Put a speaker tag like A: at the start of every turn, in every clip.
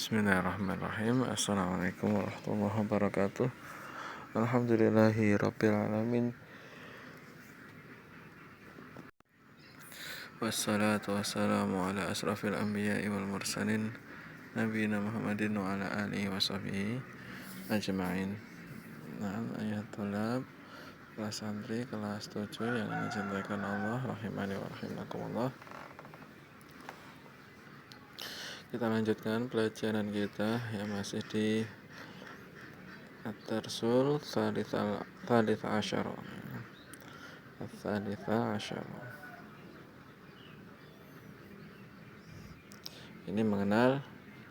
A: Bismillahirrahmanirrahim. Assalamualaikum warahmatullahi wabarakatuh. Alhamdulillahi rabbil alamin. Wassalatu wassalamu ala asrafil anbiya'i wal mursalin nabiyina Muhammadin wa ala alihi wa sahbihi ajma'in. Na'am ayat tulab kelas santri kelas 7 yang dicintakan Allah rahimani wa rahimakumullah. Kita lanjutkan pelajaran kita yang masih di At-Tarsul Tsalits Asyar. Ini mengenal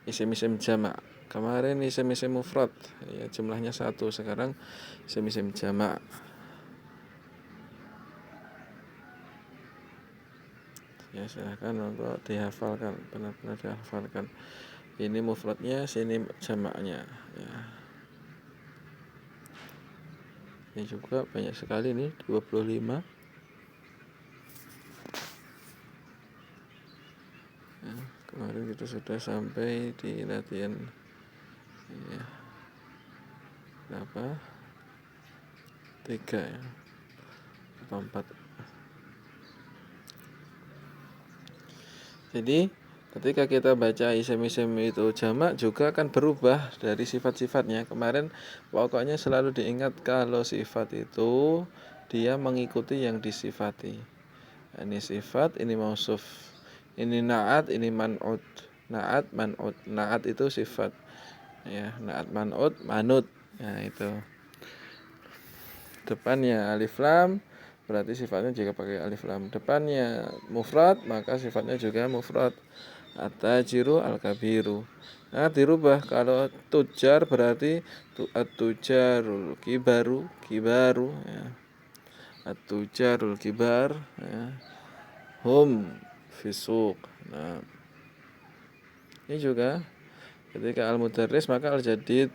A: isim-isim jamak. Kemarin isim-isim mufrad, ya jumlahnya 1. Sekarang isim-isim jamak. Ya silahkan untuk dihafalkan, benar-benar dihafalkan. Ini mufradnya, sini jamaknya. Ya. Ini juga banyak sekali nih, 25. Ya, kemarin kita sudah sampai di latihan ya, berapa? 3 ya, atau 4. Jadi ketika kita baca isim-isim itu jamak juga akan berubah dari sifat-sifatnya. Kemarin pokoknya selalu diingat kalau sifat itu dia mengikuti yang disifati. Ini sifat, ini mausuf. Ini na'at, ini man'ud. Na'at, man'ud. Na'at itu sifat. Ya, na'at, man'ud, manut. Ya, itu. Depannya alif lam, berarti sifatnya juga pakai alif lam. Depannya mufrad, maka sifatnya juga mufrad. At-tajiru al-kabiru. Nah, dirubah. Kalau tujar berarti at-tujarul kibaru ya. At-tujarul kibar ya. Hum fisuq. Nah, ini juga ketika al-mudarris maka al-jadid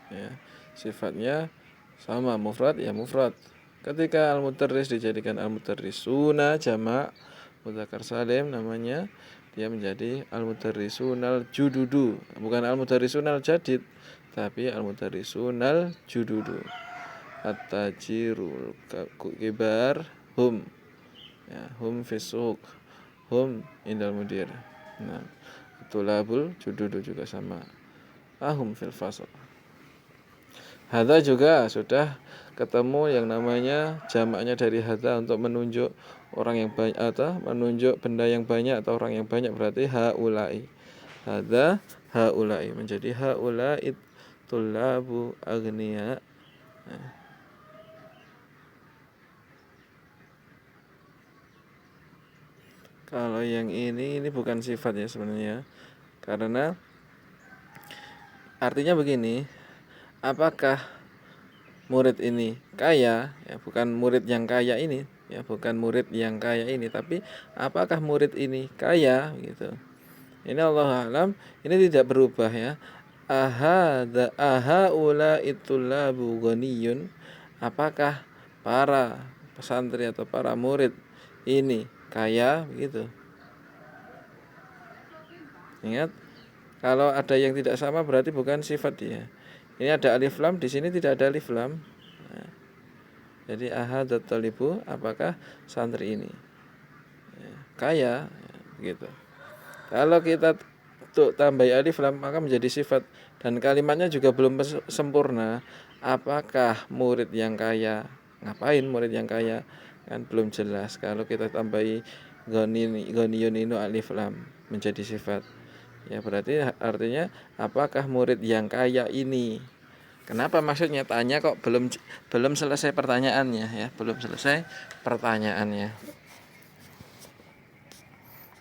A: ya. Sifatnya sama, mufrad ya mufrad. Ketika al-mudarris dijadikan al-mudarrisuna jamak mudzakkar salim namanya, dia menjadi al-mudarrisunal jududu, bukan al-mudarrisunal jadid, tapi al-mudarrisunal jududu. At-tajirul kibar hum ya, hum fisuq, hum indal mudir. Nah, tulabul jududu juga sama. Ahum fil fasl. Hadza juga sudah ketemu yang namanya jamaknya dari hadza untuk menunjuk orang yang banyak atau menunjuk benda yang banyak atau orang yang banyak, berarti haulai. Hadza haulai menjadi haulai tullabu agniya. Nah. Kalau yang ini bukan sifat ya sebenarnya. Karena artinya begini, apakah murid ini kaya? Ya, bukan murid yang kaya ini, ya bukan murid yang kaya ini, tapi apakah murid ini kaya gitu. Ini Allah alam, ini tidak berubah ya. Ahaula itullabu ghaniyun. Apakah para pesantren atau para murid ini kaya begitu. Ingat, kalau ada yang tidak sama berarti bukan sifat dia. Ini ada alif lam, di sini tidak ada alif lam. Nah, jadi ahadat talibu, apakah santri ini kaya gitu. Kalau kita tambah alif lam maka menjadi sifat, dan kalimatnya juga belum sempurna. Apakah murid yang kaya? Ngapain murid yang kaya? Kan belum jelas. Kalau kita tambahi ghaniyun ini alif lam menjadi sifat. Ya berarti artinya apakah murid yang kaya ini? Kenapa maksudnya tanya kok belum selesai pertanyaannya ya, belum selesai pertanyaannya.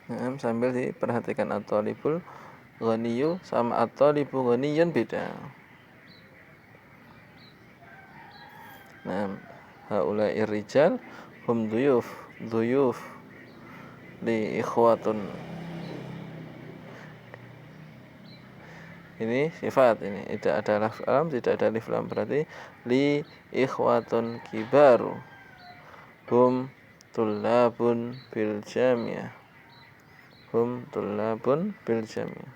A: Nah, sambil diperhatikan at-talibul ghaniyu sama at-talibu ghaniyun beda. Nah, haula'ir rijal hum duyuf li ikhwatun. Ini sifat, ini tidak ada alif lam, tidak ada alif lam, berarti li ikhwatun kibaru hum tullabun bil jamiah. Hum tullabun bil jamiah.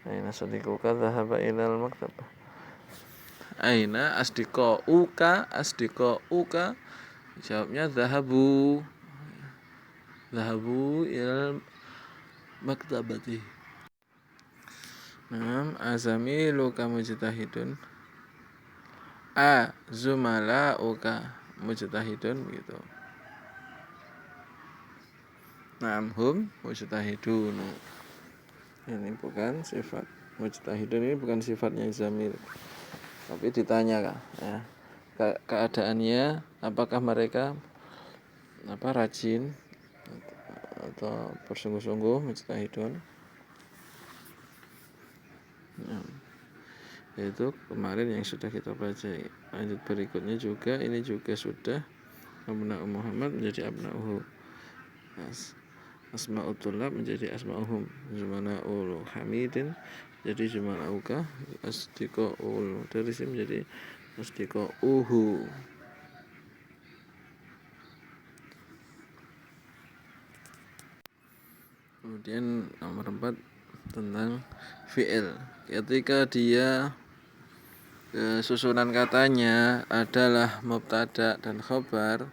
A: Aina sadiquka dhahaba ilal maktabah. Aina asdiqauka jawabnya dhahabu ilal maktabati. Azamiluka mujtahidun, zumalauka mujtahidun gitu. Hum mujtahidun. Ini bukan sifat mujtahidun, ini bukan sifatnya zamil. Tapi ditanya ya, keadaannya apakah mereka rajin atau bersungguh-sungguh mujtahidun. Yaitu kemarin yang sudah kita baca. Lanjut berikutnya juga, ini juga sudah abna'u Muhammad menjadi abna'uhu, asma'ut tulab menjadi asma'uhum, jumana'ul hamidin jadi jumana'uka, asdiqa'ul mudarrisin menjadi asdiqa'uhu. Kemudian nomor 4 tentang fi'il. Ketika dia susunan katanya adalah mubtada dan khobar,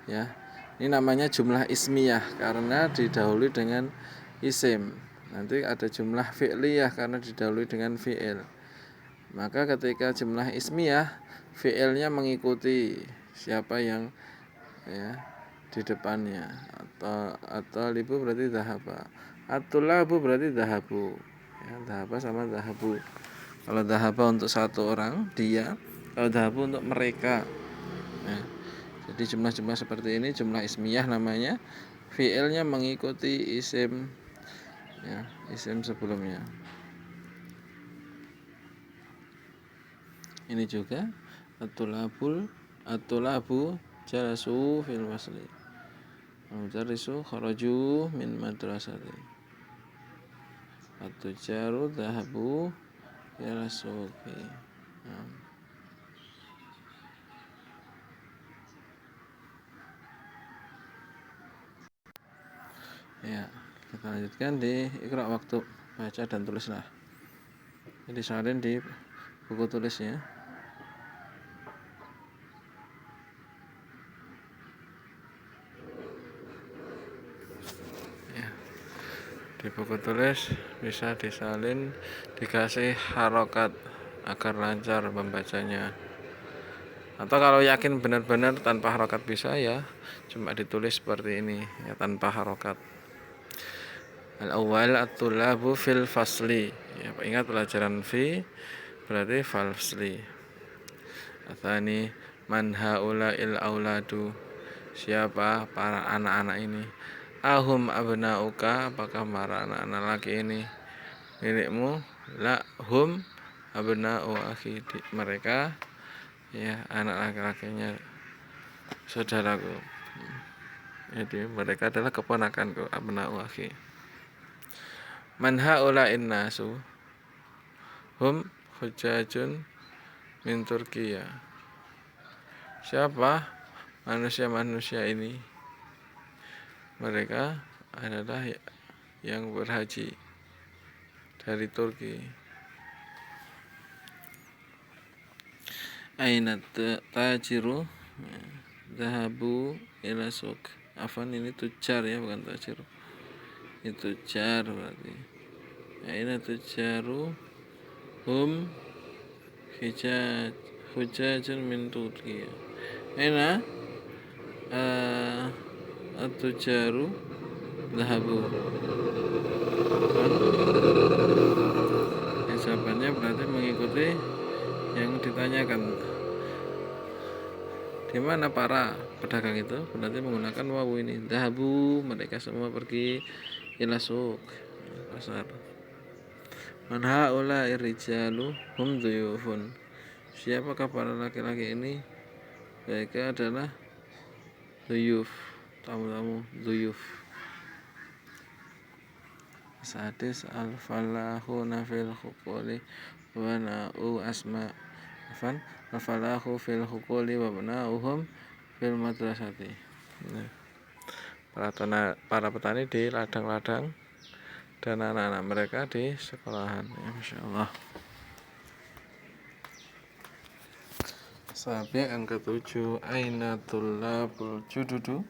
A: ya, ini namanya jumlah ismiyah karena didahului dengan isim. Nanti ada jumlah fi'liyah karena didahului dengan fi'il. Maka ketika jumlah ismiyah, fi'ilnya mengikuti siapa yang di depannya. Atau libu berarti dhahaba, atulabu berarti dhahabu, ya, dhahaba sama dhahabu. Kalau dhahaba untuk satu orang dia, kalau dhahabu untuk mereka. Nah, jadi jumlah-jumlah seperti ini jumlah ismiyah namanya. Fi'ilnya mengikuti isim, ya, isim sebelumnya. Ini juga atulabu jalasu fil wasli, mudarrisu kharaju min madrasati, atujaru dhahabu ila suqi. Ya, kita lanjutkan di Iqra waktu baca dan tulislah. Jadi salin di buku tulisnya. Ya, di buku tulis bisa disalin, dikasih harokat agar lancar membacanya. Atau kalau yakin benar-benar tanpa harokat bisa, ya cuma ditulis seperti ini, ya, tanpa harokat. Al-awwal at-tulabu fil fasli, ya, ingat pelajaran fi berarti fasli. Atsani man haula'il auladu, siapa para anak-anak ini. Ahum abna'uka, apakah para anak-anak laki ini milikmu? La hum abna'u akhi, mereka, ya, anak laki-lakinya saudaraku. Jadi mereka adalah keponakanku, abna'u akhi. Man haula'in nasu, hum hujajun min Turkiya, siapa manusia-manusia ini? Mereka adalah yang berhaji dari Turki. Aina tajiru, dhahabu ila suq. Afan, ini tujar, ya, bukan tajiru. Itu tujar berarti. Aina tujaru hum hujajun min Turkiya. Aina at-tujaru dhahabu. Jawabannya berarti mengikuti yang ditanyakan. Di mana para pedagang itu? Berarti menggunakan wawu ini. Dhahabu, mereka semua pergi ila suq, pasar. Man haula irrijalu hum dhuyufun, siapakah para laki-laki ini? Mereka adalah dhuyuf, tamu-tamu dhuyuf. Sadis al-falahu nafil hukuli wa na'u asma. Al-falahu fil hukuli wa na'uhum fil madrasati. Para petani di ladang-ladang, dan anak-anak mereka di sekolahan ya, Masya Allah. Sabi yang ketujuh, aina tullabul jududu,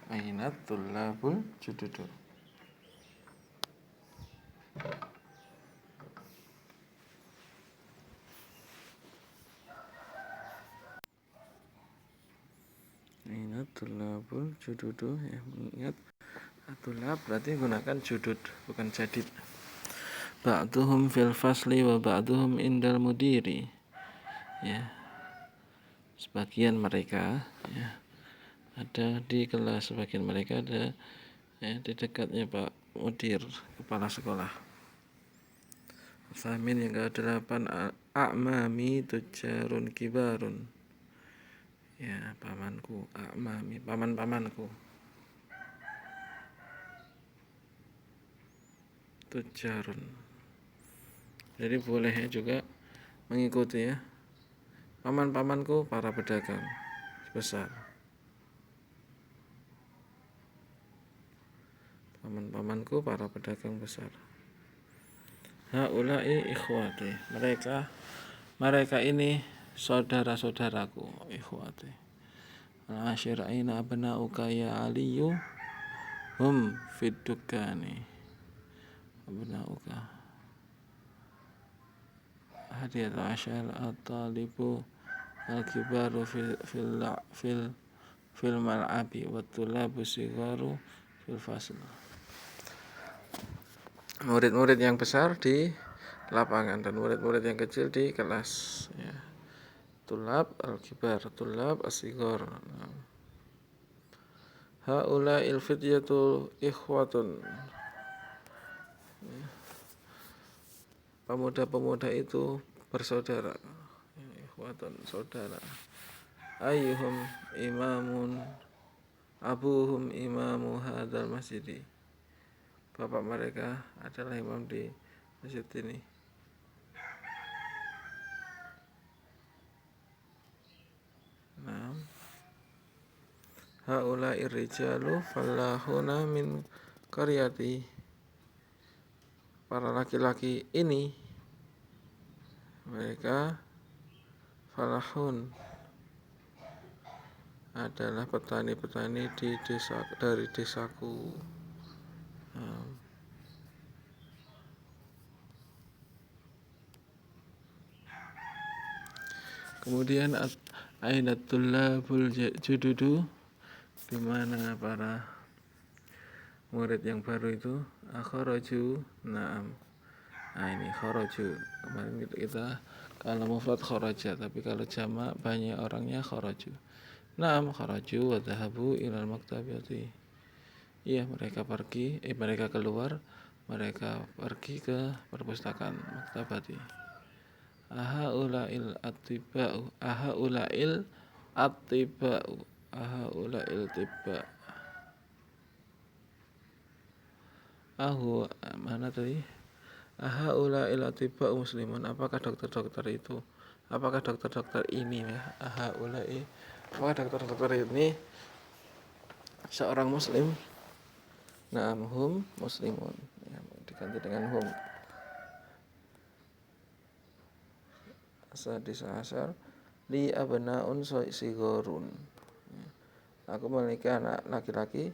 A: aina tullabul jududu. Aina tullabul jududu, ya, mengingat tulab berarti gunakan judud bukan jadid. Ba'duhum fil fasli wa ba'duhum indal mudiri, ya, sebagian mereka ya ada di kelas, sebagian mereka ada ya, di dekatnya Pak Mudir, kepala sekolah. Samin yang ke-8, a'mami tujarun kibarun, ya, pamanku, a'mami, paman-pamanku, tujarun, jadi boleh juga mengikuti ya, paman-pamanku para pedagang besar, paman-pamanku para pedagang besar. Haulai ikhwati, mereka ini saudara-saudaraku, ikhwati. Al-ashira'ina abna'uka ya aliyu hum fid dukani abna'uka hadiyat asyal at-talibu al-kibaru fil mal'abi wa tulabu sigaru fil fasl. Murid-murid yang besar di lapangan dan murid-murid yang kecil di kelas ya. Tulab al-kibar, tulab as-sigar. Haula'il fityatu ikhwatun, pemuda-pemuda itu bersaudara, ikhwatun, saudara. Ayyuhum imamun abuhum imamu hadzal masjid, bapak mereka adalah imam di masjid ini. Nah, haula'ir rijalu fallahuna min qaryati, para laki-laki ini mereka falahun adalah petani-petani di desa, dari desaku. Kemudian ainatul labul jududu, di mana para murid yang baru itu akharaju, na'am. Nah ini kharaju, kemarin kita kalau mufrad kharaja, tapi kalau jamak banyak orangnya kharaju. Na'am kharaju wa dhahabu ilal maktabati, iya mereka pergi, mereka keluar, mereka pergi ke perpustakaan, maktabati. Ahaula'il attiba'u, ahaula'il attiba'u, ahaula'il tibba'. Mana tadi? Ahaula'il attiba'u muslimun, apakah dokter-dokter itu? Apakah dokter-dokter ini ya? Ahaula'i, apakah dokter-dokter ini seorang muslim? Na'am hum muslimun, ya, diganti dengan hum. Sadis asar li abnaun sigorun, aku memiliki anak laki-laki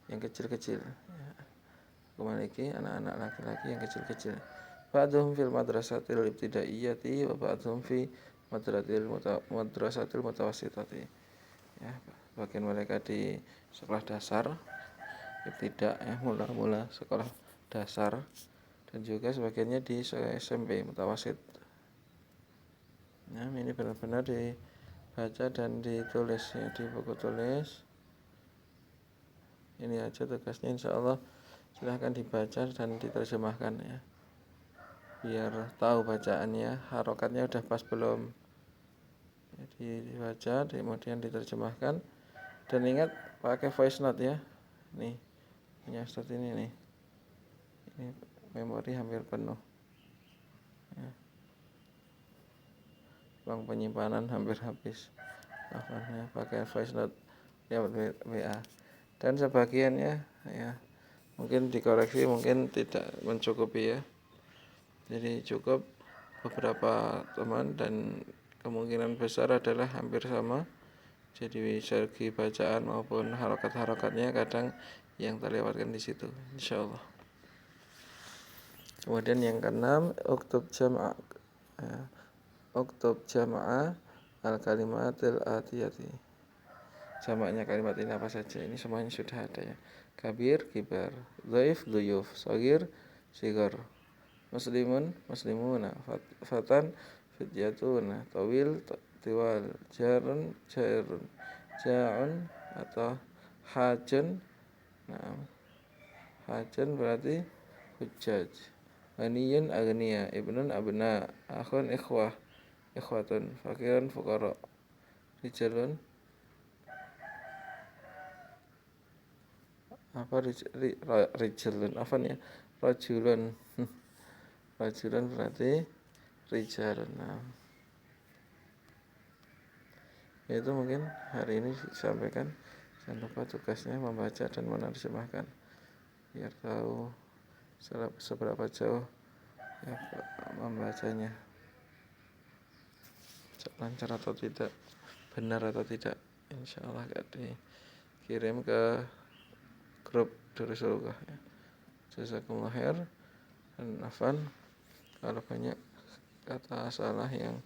A: yang kecil-kecil ya. Aku memiliki anak-anak laki-laki yang kecil-kecil. Ba'dhum fil madrasatil ibtidaiyati wa ba'dhum fi madrasatil mutawassitati, ya, bagian mereka di sekolah dasar ibtida ya, mula-mula sekolah dasar, dan juga sebagiannya di SMP mutawassit. Nah, ini benar-benar dibaca dan ditulis ya, di buku tulis. Ini aja tugasnya, insya Allah silahkan dibaca dan diterjemahkan ya, biar tahu bacaannya, harokatnya udah pas belum. Jadi dibaca, kemudian diterjemahkan, dan ingat pakai voice note ya. Nih punya Ustadz ini nih, ini memori hampir penuh ya. Ruang penyimpanan hampir habis, pakai voice note ya, WA. Dan sebagiannya ya Mungkin dikoreksi, mungkin tidak mencukupi ya. Jadi cukup beberapa teman dan kemungkinan besar adalah hampir sama. Jadi segi bacaan maupun harokat-harokatnya kadang yang terlewatkan di situ, insyaallah. Kemudian yang keenam, uktub jam'a al kalimatil atiyati. Jamaknya kalimat ini apa saja? Ini semuanya sudah ada ya. Kabir, kibar, dhaif, dhuyuf, shagir, sigar, muslimun, muslimuna, fatan, fityatuna, tawil, tiwal, jarun, jairun, ja'un atau hajun. Nah, hajun berarti hujjaj. Ghaniyun, agniya, ibnun, abna, akhun, ikhwah, ikhwatun, fakirun, fuqara, rijalun, apa rijalun apa nih ya, rajulun. Rajulun berarti rijalun. Nah, itu mungkin hari ini disampaikan. Jangan lupa tugasnya membaca dan menerjemahkan biar tahu seberapa jauh ya membacanya, lancar atau tidak, benar atau tidak. Insyaallah gak dikirim ke grup Darussulukah ya. Jazakumullah khair dan afan kalau banyak kata salah yang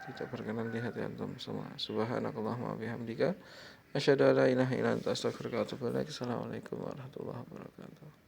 A: tidak berkenan di hati antum semua. Subhanakallahumma bihamdika asyhadu an la ilaha illa anta astaghfiruka wa atubu ilaik. Assalamualaikum warahmatullahi wabarakatuh.